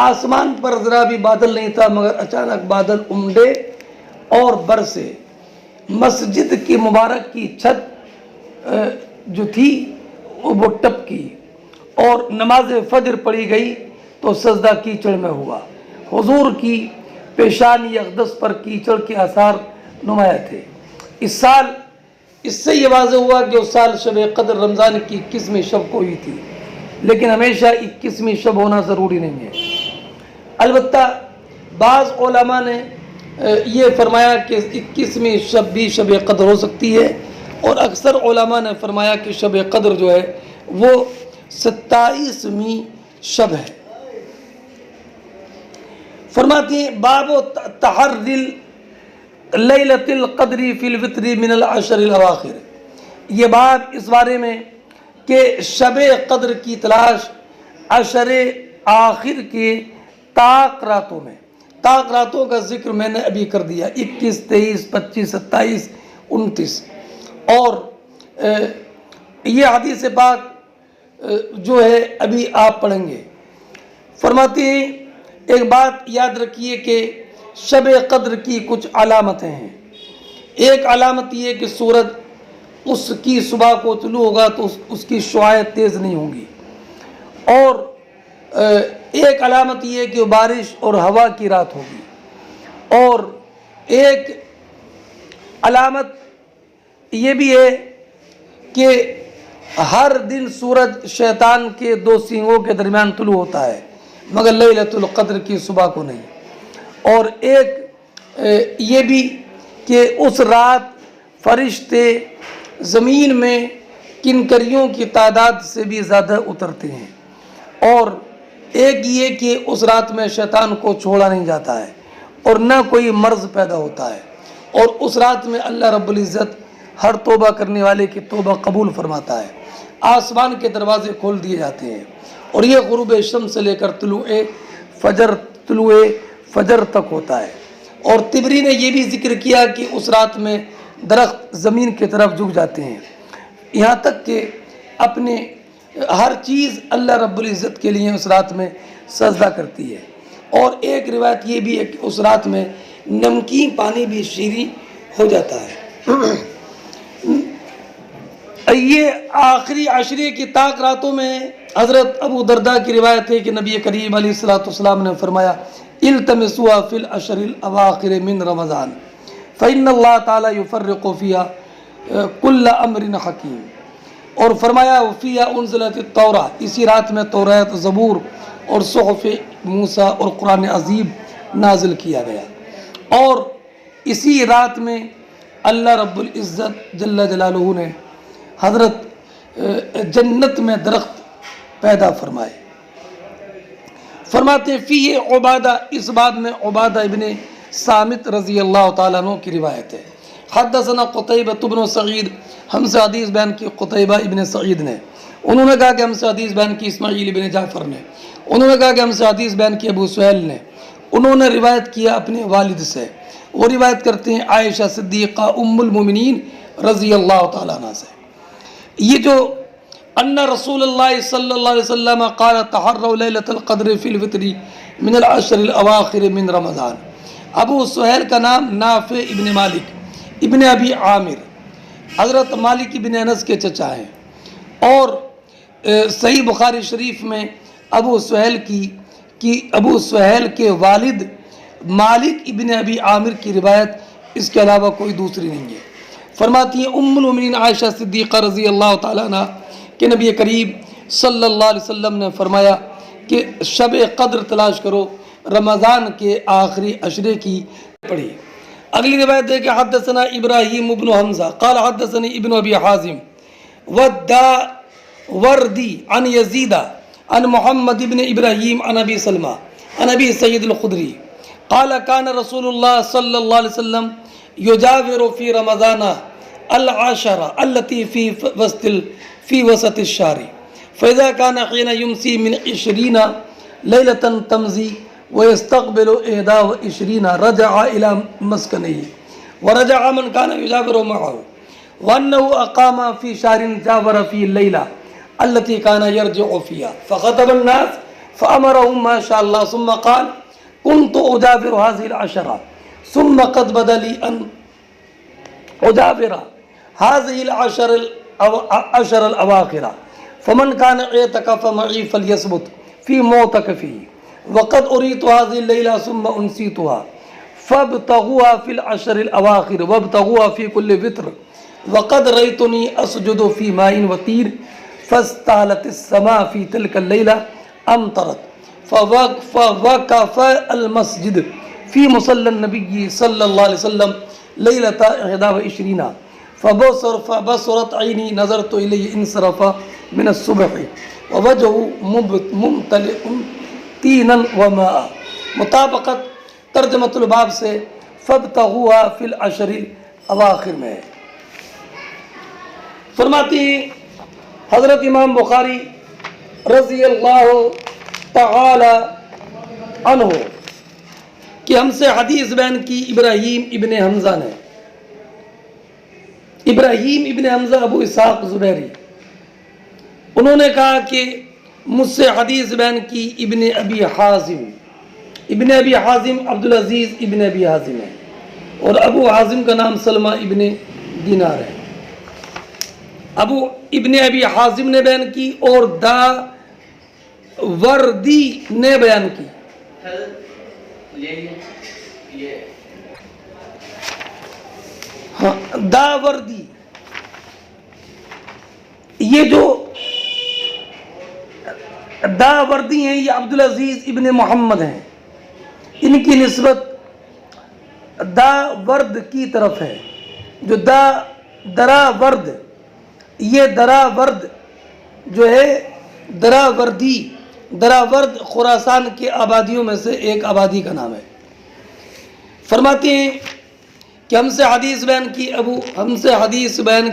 آسمان پر ذرا بھی بادل نہیں تھا، مگر اچانک بادل امڈے اور برسے، مسجد کی مبارک کی چھت جو تھی وہ ٹپکی، اور نماز فجر پڑھی گئی تو سجدہ کیچڑ میں ہوا۔ حضور کی پیشانی اقدس پر کیچڑ کے آثار نمایاں تھے۔ اس سال اس سے یہ واضح ہوا کہ اس سال شب قدر رمضان کی 21ویں شب کو ہوئی تھی، لیکن ہمیشہ 21ویں شب ہونا ضروری نہیں ہے۔ البتہ بعض علماء نے یہ فرمایا کہ 21ویں شب بھی شب قدر ہو سکتی ہے، اور اکثر علماء نے فرمایا کہ شب قدر جو ہے وہ 27ویں شب ہے۔ فرماتی ہیں باب تحر لیلۃ القدر فی الوتر من العشر الاواخر، یہ باب اس بارے میں کہ شب قدر کی تلاش عشر آخر کے طاق راتوں میں، طاق راتوں کا ذکر میں نے ابھی کر دیا، 21، 23، 25، 27، 29، اور یہ حدیث پاک جو ہے ابھی آپ پڑھیں گے۔ فرماتے ہیں ایک بات یاد رکھیے کہ شب قدر کی کچھ علامتیں ہیں۔ ایک علامت یہ کہ سورج اس کی صبح کو طلوع ہوگا تو اس کی شعاعیں تیز نہیں ہوں گی، اور ایک علامت یہ کہ بارش اور ہوا کی رات ہوگی، اور ایک علامت یہ بھی ہے کہ ہر دن سورج شیطان کے دو سینگوں کے درمیان طلوع ہوتا ہے، مگر لیلۃ القدر کی صبح کو نہیں۔ اور ایک یہ بھی کہ اس رات فرشتے زمین میں کنکریوں کی تعداد سے بھی زیادہ اترتے ہیں، اور ایک یہ کہ اس رات میں شیطان کو چھوڑا نہیں جاتا ہے اور نہ کوئی مرض پیدا ہوتا ہے، اور اس رات میں اللہ رب العزت ہر توبہ کرنے والے کی توبہ قبول فرماتا ہے، آسمان کے دروازے کھول دیے جاتے ہیں، اور یہ غروب شمس سے لے کر طلوع فجر تک ہوتا ہے۔ اور طبری نے یہ بھی ذکر کیا کہ اس رات میں درخت زمین کی طرف جھک جاتے ہیں، یہاں تک کہ اپنے ہر چیز اللہ رب العزت کے لیے اس رات میں سجدہ کرتی ہے۔ اور ایک روایت یہ بھی ہے کہ اس رات میں نمکین پانی بھی شیریں ہو جاتا ہے۔ یہ آخری عشرے کی طاق راتوں میں حضرت ابو درداء کی روایت ہے کہ نبی کریم علیہ الصلوۃ والسلام نے فرمایا التمسوا فی العشر الاواخر من رمضان فإن اللہ تعالی یفرق فیہا کل امر حکیم، اور فرمایا فیہا انزلت التوراۃ، اسی رات میں توریت، زبور اور صحف موسیٰ اور قرآن عظیم نازل کیا گیا، اور اسی رات میں اللہ رب العزت جل جلالہ نے حضرت جنت میں درخت پیدا فرمائے۔ فرماتے فی عبادہ، اس باب میں عبادہ ابن صامت رضی اللہ تعالیٰ عنہ کی روایت ہے۔ حدثنا قتیبہ بن سعید، ہم سے حدیث بیان کی قتیبہ ابن سعید نے، انہوں نے کہا کہ ہم سے حدیث بیان کی اسماعیل ابن جعفر نے، انہوں نے کہا کہ ہم سے حدیث بیان کی ابو سہیل نے، انہوں نے روایت کیا اپنے والد سے، وہ روایت کرتے ہیں عائشہ صدیقہ ام المومنین رضی اللہ تعالیٰ عنہ سے، یہ جو ان رسول اللہ صلی اللہ علیہ وسلم قال تحروا لیلۃ القدر فی الوتر من العشر الاواخر من رمضان۔ ابو سہیل کا نام نافع ابن مالک ابن ابی عامر، حضرت مالک ابن انس کے چچا ہیں، اور صحیح بخاری شریف میں ابو سہیل کے والد مالک ابن ابی عامر کی روایت اس کے علاوہ کوئی دوسری نہیں ہے۔ فرماتی ہیں ام المؤمنین عائشہ صدیقہ رضی اللہ تعالیٰ عنہ کہ نبی کریم صلی اللہ علیہ وسلم نے فرمایا کہ شب قدر تلاش کرو، رمضان کے آخری عشرے کی پڑھی۔ اگلی روایت ہے کہ حدثنا ابراہیم ابن حمزہ قال حدثنی ابن ابی حازم والداوردی عن یزید عن محمد ابن ابراہیم عن ابی سلمہ عن ابی سعید الخدری قال كان رسول اللہ صلی اللہ علیہ وسلم یجاور فی رمضان العشرة التي في وسط الشهر فإذا كان حين يمسي من 20 ليلة تمضي ويستقبل 21 رجع إلى مسكنه ورجع من كان يجاور معه وأنه أقام في شهر جاور في الليلة التي كان يرجع فيها فخطب الناس فأمرهم ما شاء الله ثم قال كنت أجاور هذه العشرة ثم قد بدا لي أن أجاور هذه العشر الأواخر فمن كان اعتكف معي فليثبت في معتكفه وقد أريت هذه الليلة ثم أنسيتها فابتغوها في العشر الأواخر وابتغوها في كل وتر وقد رأيتني أسجد في ماء وطين فاستهلت السماء في تلك الليلة أمطرت فوقف المسجد في مصلى النبي صلى الله عليه وسلم ليلة 21 فبصرت عيني نظرت إليه انصرف من الصبح ووجهه ممتلئ طينا وماء۔ مطابقت ترجمۃ الباب سے فابتغوها فی العشر الاواخر میں ہے۔ فرماتے ہیں حضرت امام بخاری رضی اللہ تعالی عنہ کہ ہم سے حدیث بیان کی ابراہیم ابن حمزہ نے، ابراہیم ابن حمزہ ابو اسحاق زبیری، انہوں نے کہا کہ مجھ سے حدیث بیان کی ابن ابی حازم، ابن ابی حازم عبدالعزیز ابن ابی حازم ہے، اور ابو حازم کا نام سلمہ ابن دینار ہے۔ ابو ابن ابی حازم نے بیان کی اور داوردی نے بیان کی۔ ہاں، داوردی، یہ جو داوردی ہیں یہ عبدالعزیز ابن محمد ہیں، ان کی نسبت داورد کی طرف ہے۔ جو دراورد، یہ دراورد جو ہے دراورد خراسان کے آبادیوں میں سے ایک آبادی کا نام ہے۔ فرماتے ہیں کہ ہم سے حدیث بیان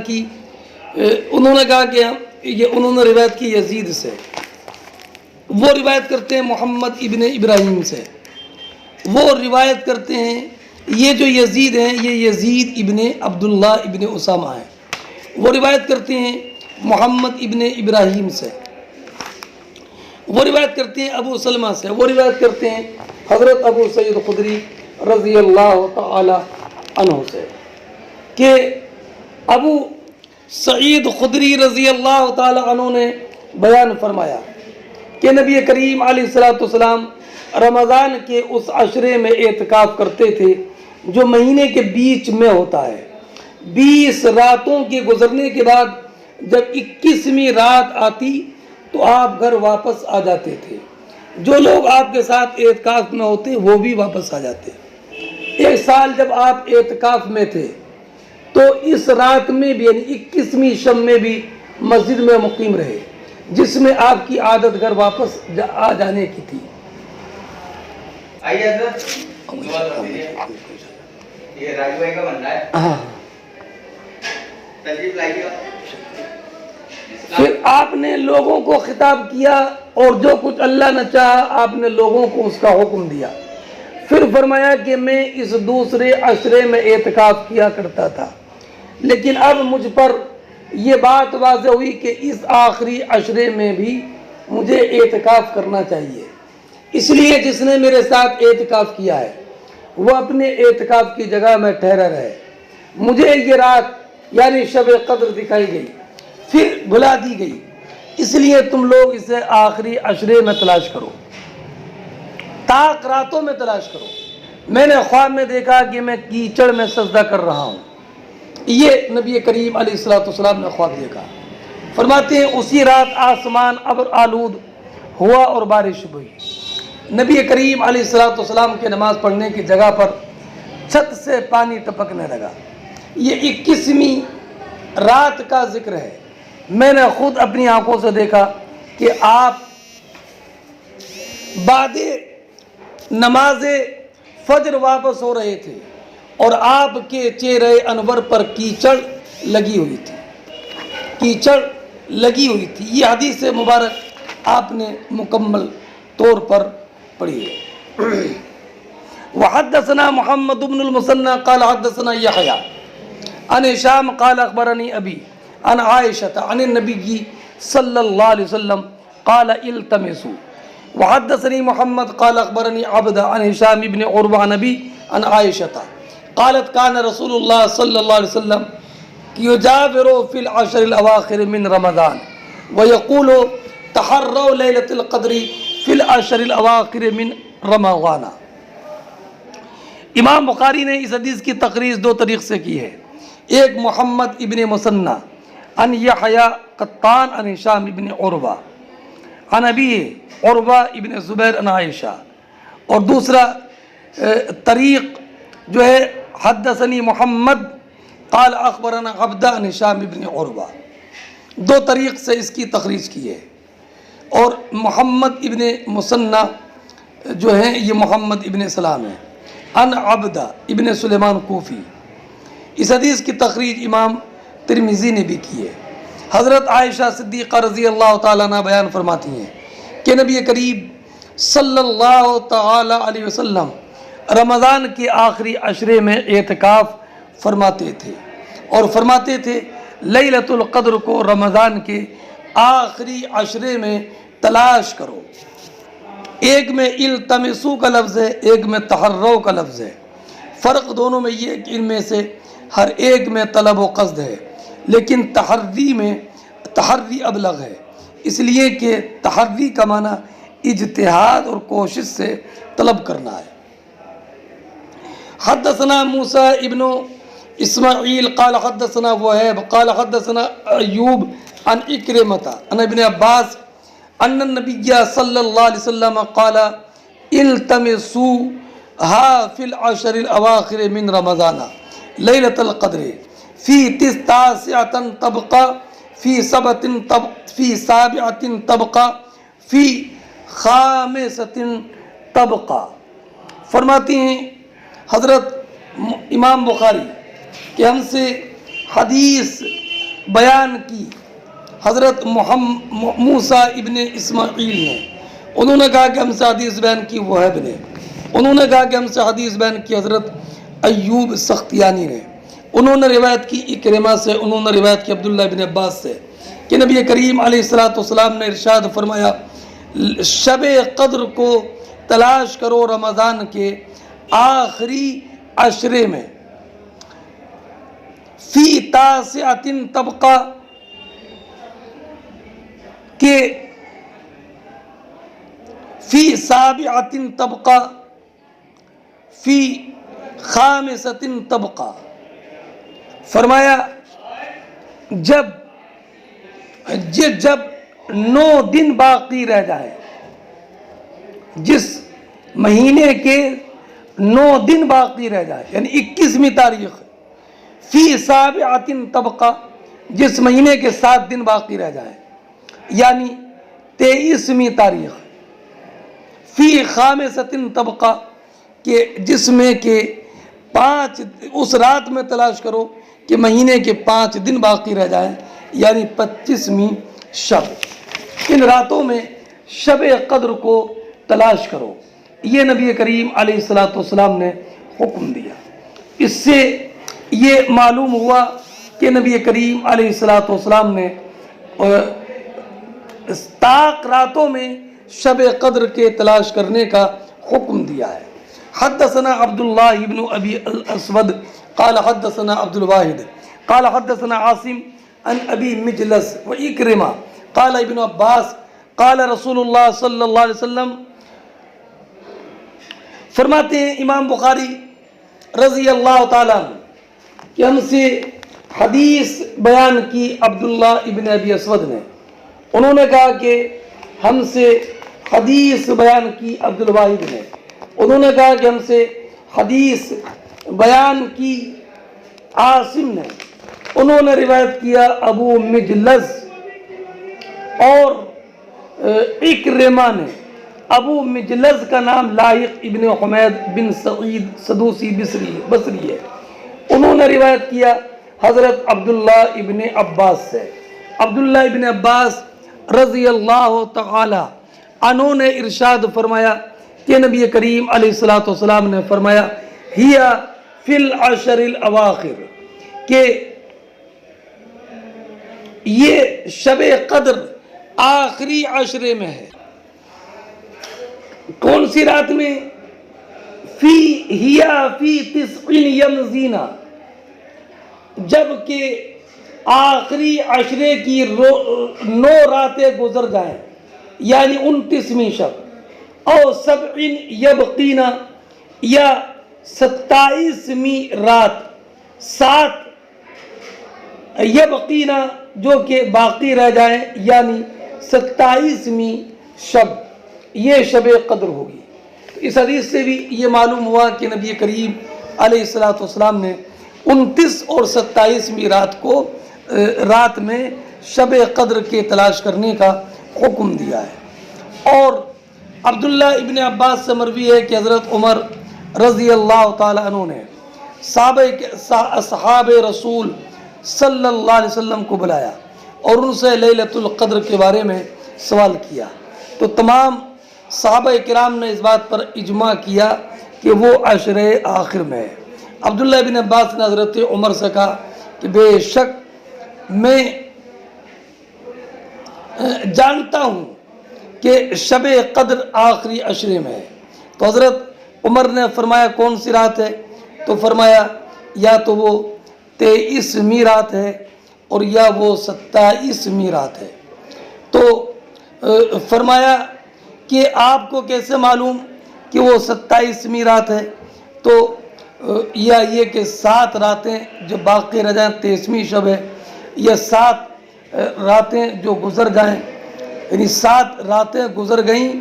کی انہوں نے کہا کہ انہوں نے روایت کی یزید سے، وہ روایت کرتے ہیں محمد ابن ابراہیم سے، وہ روایت کرتے ہیں یہ جو یزید ہیں یہ یزید ابن عبداللہ ابن اسامہ ہیں، وہ روایت کرتے ہیں محمد ابن ابراہیم سے، وہ روایت کرتے ہیں ابو سلمہ سے، وہ روایت کرتے ہیں حضرت ابو سعید خدری رضی اللہ تعالی عنہ سے، کہ ابو سعید خدری رضی اللہ تعالی عنہ نے بیان فرمایا کہ نبی کریم علیہ الصلوۃ والسلام رمضان کے اس عشرے میں اعتکاف کرتے تھے جو مہینے کے بیچ میں ہوتا ہے۔ 20 راتوں کے گزرنے کے بعد جب 21ویں رات آتی تو آپ گھر واپس آ جاتے تھے، جو لوگ آپ کے ساتھ اعتکاف میں ہوتے وہ بھی واپس آ جاتے۔ ایک سال جب آپ اعتکاف میں تھے تو اس رات میں بھی یعنی 21ویں شب میں بھی مسجد میں مقیم رہے، جس میں آپ کی عادت گھر واپس آ جانے کی تھی۔ آئیے حضرت یہ راجو بھائی کا بن رہا ہے، ہاں، تشریف لائیے۔ پھر آپ نے لوگوں کو خطاب کیا اور جو کچھ اللہ نے چاہا آپ نے لوگوں کو اس کا حکم دیا۔ پھر فرمایا کہ میں اس دوسرے عشرے میں اعتکاف کیا کرتا تھا، لیکن اب مجھ پر یہ بات واضح ہوئی کہ اس آخری عشرے میں بھی مجھے اعتکاف کرنا چاہیے، اس لیے جس نے میرے ساتھ اعتکاف کیا ہے وہ اپنے اعتکاف کی جگہ میں ٹھہرا رہے۔ مجھے یہ رات یعنی شب قدر دکھائی گئی پھر بھلا دی گئی، اس لیے تم لوگ اسے آخری عشرے میں تلاش کرو، تاک راتوں میں تلاش کرو۔ میں نے خواب میں دیکھا کہ میں کیچڑ میں سجدہ کر رہا ہوں، یہ نبی کریم علیہ الصلوۃ والسلام نے خواب دیکھا۔ فرماتے ہیں اسی رات آسمان ابر آلود ہوا اور بارش ہوئی۔ نبی کریم علیہ الصلوۃ والسلام کے نماز پڑھنے کی جگہ پر چھت سے پانی ٹپکنے لگا۔ یہ 21ویں رات کا ذکر ہے۔ میں نے خود اپنی آنکھوں سے دیکھا کہ آپ بعد نماز فجر واپس ہو رہے تھے اور آپ کے چہرے انور پر کیچڑ لگی ہوئی تھی۔ یہ حدیث مبارک آپ نے مکمل طور پر پڑھی ہے۔ وحدثنا محمد بن المثنى قال حدثنا يحيى عن هشام قال اخبرني ابي عن عائشة عن النبي صلى الله عليه وسلم قال التمسوا۔ وحدثني محمد قال اخبرني عبد عن هشام بن عروة عن ابي عن عائشة قالت كان رسول الله صلى الله عليه وسلم يجاور في العشر الاواخر من رمضان ويقول تحروا ليلة القدر في العشر الاواخر من رمضان۔ امام بخاری نے اس حدیث کی تقریر دو طریق سے کی ہے، ایک محمد ابن مثنى عن یحییٰ قطان عن ہشام ابن عروہ عن ابی عروہ ابن زبیر عن عائشہ، اور دوسرا طریق جو ہے حدثنی محمد قال اخبرنا عبدہ عن ہشام ابن عروہ۔ دو طریق سے اس کی تخریج کی ہے، اور محمد ابن مثنى جو ہیں یہ محمد ابن سلام ہیں، عن عبدہ ابن سلیمان کوفی. اس حدیث کی تخریج امام ترمذی نے بھی کی ہے. حضرت عائشہ صدیقہ رضی اللہ تعالیٰ عنہ بیان فرماتی ہیں کہ نبی کریم صلی اللہ تعالیٰ علیہ وسلم رمضان کے آخری عشرے میں اعتکاف فرماتے تھے اور فرماتے تھے لیلۃ القدر کو رمضان کے آخری عشرے میں تلاش کرو. ایک میں التمسو کا لفظ ہے، ایک میں تحرو کا لفظ ہے. فرق دونوں میں یہ کہ ان میں سے ہر ایک میں طلب و قصد ہے، لیکن تحری ابلغ ہے، اس لیے کہ تحری کا معنی اجتہاد اور کوشش سے طلب کرنا ہے. حدثنا موسیٰ ابن اسماعیل قال حدثنا وہیب قال حدثنا ایوب عن اکرمۃ عن ابن عباس ان النبی صلی اللہ علیہ وسلم قال التمسوها في العشر الاواخر من رمضان لیلۃ القدر فی تاسعۃ تبقى فی سابعۃ تبقى فی خامسۃ تبقى. فرماتی ہیں حضرت امام بخاری کہ ہم سے حدیث بیان کی حضرت موسیٰ ابن اسماعیل نے. انہوں نے کہا کہ ہم سے حدیث بیان کی وہیب نے. انہوں نے کہا کہ ہم سے حدیث بیان کی حضرت ایوب سختیانی نے. انہوں نے روایت کی اکرمہ سے. انہوں نے روایت کی عبداللہ ابن عباس سے کہ نبی کریم علیہ السلام نے ارشاد فرمایا شب قدر کو تلاش کرو رمضان کے آخری عشرے میں. فی تاسعۃ تبقى کہ فی سابعۃ تبقى فی خامسۃ تبقى. فرمایا جب 9 دن باقی رہ جائے، جس مہینے کے 9 دن باقی رہ جائے یعنی 21ویں تاریخ، فی سابعۃ تبقى جس مہینے کے 7 دن باقی رہ جائے یعنی 23ویں تاریخ، فی خامسۃ تبقى کہ جس میں کہ 5 اس رات میں تلاش کرو کہ مہینے کے 5 دن باقی رہ جائیں یعنی 25ویں شب. ان راتوں میں شب قدر کو تلاش کرو. یہ نبی کریم علیہ السلام نے حکم دیا. اس سے یہ معلوم ہوا کہ نبی کریم علیہ السلام نے طاق راتوں میں شب قدر کے تلاش کرنے کا حکم دیا ہے. حدثنا عبداللہ ابن ابی الاسود قال حدثنا عبد الواحد قال حدثنا عاصم عن ابی مجلس و اکرمہ قال ابن عباس قال رسول اللہ صلی اللہ علیہ وسلم. فرماتے ہیں امام بخاری رضی اللہ تعالیٰ عنہ کہ ہم سے حدیث بیان کی عبداللہ ابن ابی اسود نے. انہوں نے کہا کہ ہم سے حدیث بیان کی عبد الواحد نے. انہوں نے کہا کہ ہم سے حدیث بیان کی عاصم نے. انہوں نے روایت کیا ابو مجلس اور اکرمہ نے. ابو مجلس کا نام لاحق ابن حمید بن سعید سدوسی بصری ہے. انہوں نے روایت کیا حضرت عبداللہ ابن عباس سے. عبداللہ ابن عباس رضی اللہ تعالی عنہ نے ارشاد فرمایا کہ نبی کریم علیہ السلام نے فرمایا ہیا فی العشر الاواخر کہ یہ شب قدر آخری عشرے میں ہے. کون سی رات میں؟ فی 9 یمزینا جبکہ آخری عشرے کی 9 راتیں گزر جائیں یعنی 29ویں شب. او 7 یبقینا یا 27ویں رات 7 یبقینا جو کہ باقی رہ جائیں یعنی 27ویں شب یہ شب قدر ہوگی. اس حدیث سے بھی یہ معلوم ہوا کہ نبی کریم علیہ السلام نے 29 اور 27ویں رات میں شب قدر کے تلاش کرنے کا حکم دیا ہے. اور عبداللہ ابن عباس سے مروی ہے کہ حضرت عمر رضی اللہ تعالیٰ عنہ نے اصحاب رسول صلی اللہ علیہ وسلم کو بلایا اور ان سے لیلۃ القدر کے بارے میں سوال کیا، تو تمام صحابہ کرام نے اس بات پر اجماع کیا کہ وہ عشر آخر میں ہے۔ عبداللہ بن عباس نے حضرت عمر سے کہا کہ بے شک میں جانتا ہوں کہ شب قدر آخری عشرے میں ہے۔ تو حضرت عمر نے فرمایا کون سی رات ہے؟ تو فرمایا یا تو وہ 23ویں رات ہے اور یا وہ 27ویں رات ہے۔ تو فرمایا کہ آپ کو کیسے معلوم کہ وہ 27ویں رات ہے؟ تو یا یہ کہ 7 راتیں جو باقی رہ جائیں 23ویں شب ہے، یا 7 راتیں جو گزر گئیں، یعنی 7 راتیں گزر گئیں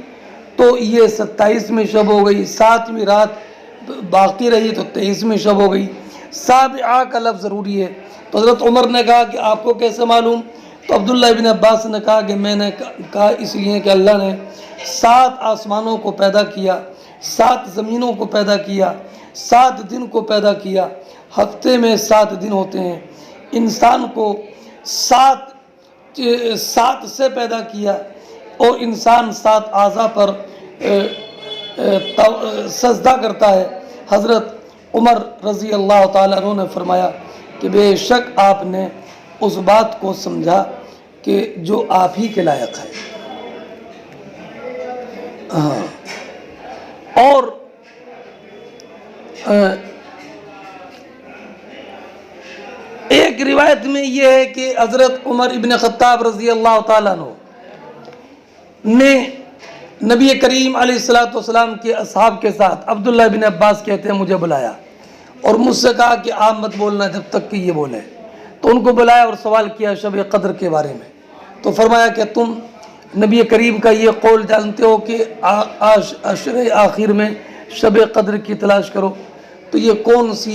تو یہ 27ویں شب ہو گئی، 7ویں رات باقی رہی تو 23ویں شب ہو گئی۔ سابعہ کا لفظ ضروری ہے۔ تو حضرت عمر نے کہا کہ آپ کو کیسے معلوم؟ تو عبداللہ بن عباس نے کہا کہ میں نے کہا اس لیے کہ اللہ نے 7 آسمانوں کو پیدا کیا، 7 زمینوں کو پیدا کیا، 7 دن کو پیدا کیا، ہفتے میں 7 دن ہوتے ہیں، انسان کو 7 سے پیدا کیا اور انسان 7 اعضاء پر سجدہ کرتا ہے۔ حضرت عمر رضی اللہ تعالیٰ عنہ نے فرمایا کہ بے شک آپ نے اس بات کو سمجھا کہ جو آپ ہی کے لائق ہے۔ اور ایک روایت میں یہ ہے کہ حضرت عمر ابن خطاب رضی اللہ تعالیٰ عنہ نے نبی کریم علیہ السلام کے اصحاب کے ساتھ، عبداللہ بن عباس کہتے ہیں مجھے بلایا اور مجھ سے کہا کہ آپ مت بولنا جب تک کہ یہ بولے۔ تو ان کو بلایا اور سوال کیا شب قدر کے بارے میں۔ تو فرمایا کہ تم نبی کریم کا یہ قول جانتے ہو کہ عشر آخر میں شب قدر کی تلاش کرو، تو یہ کون سی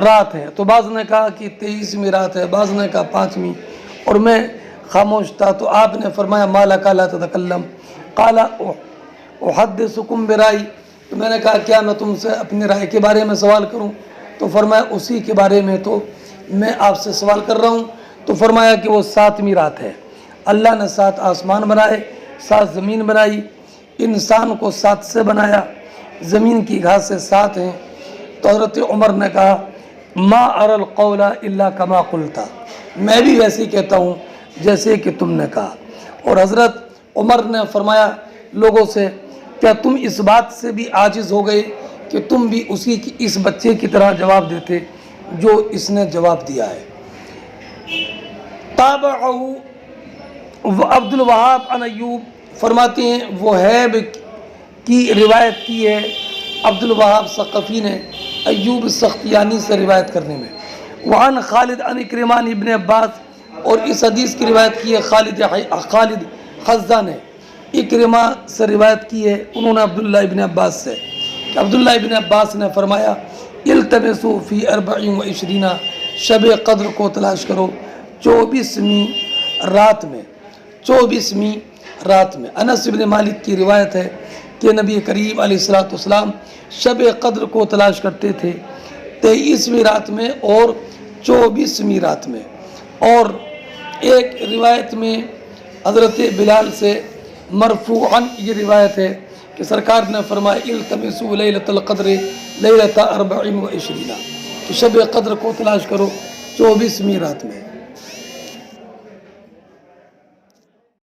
رات ہے؟ تو بعض نے کہا کہ 23ویں رات ہے، بعض نے کہا 5ویں، اور میں خاموش تھا۔ تو آپ نے فرمایا ما لک لا تتکلم قال احدثکم برائی، تو میں نے کہا کیا میں تم سے اپنی رائے کے بارے میں سوال کروں؟ تو فرمایا اسی کے بارے میں تو میں آپ سے سوال کر رہا ہوں۔ تو فرمایا کہ وہ 7ویں رات ہے۔ اللہ نے 7 آسمان بنائے، 7 زمین بنائی، انسان کو 7 سے بنایا، زمین کی گھاسیں 7 ہیں۔ تو حضرت عمر نے کہا ما اری القول الا کما قلت، میں بھی ویسے ہی کہتا ہوں جیسے کہ تم نے کہا۔ اور حضرت عمر نے فرمایا لوگوں سے کیا تم اس بات سے بھی عاجز ہو گئے کہ تم بھی اسی کی اس بچے کی طرح جواب دیتے جو اس نے جواب دیا ہے؟ تابعہ عبد الوہاب عن ایوب فرماتے ہیں وہیب کی روایت کی ہے عبد الوہاب ثقفی نے ایوب سختیانی سے روایت کرنے میں۔ وعن خالد عن اکرمہ ابن عباس، اور اس حدیث کی روایت کی ہے خالد حذا نے اکرمہ سے روایت کی ہے، انہوں نے عبداللہ ابن عباس سے کہ عبداللہ ابن عباس نے فرمایا التمسوا فی 24 شب قدر کو تلاش کرو 24ویں رات میں، 24ویں رات میں۔ انس بن مالک کی روایت ہے کہ نبی کریم علیہ السلام شب قدر کو تلاش کرتے تھے 23ویں رات میں اور 24ویں رات میں۔ اور ایک روایت میں حضرت بلال سے مرفوعاً یہ روایت ہے کہ سرکار نے فرمایا التمسوا لیلۃ القدر لیلۃ 24 کہ شب قدر کو تلاش کرو 24ویں رات میں۔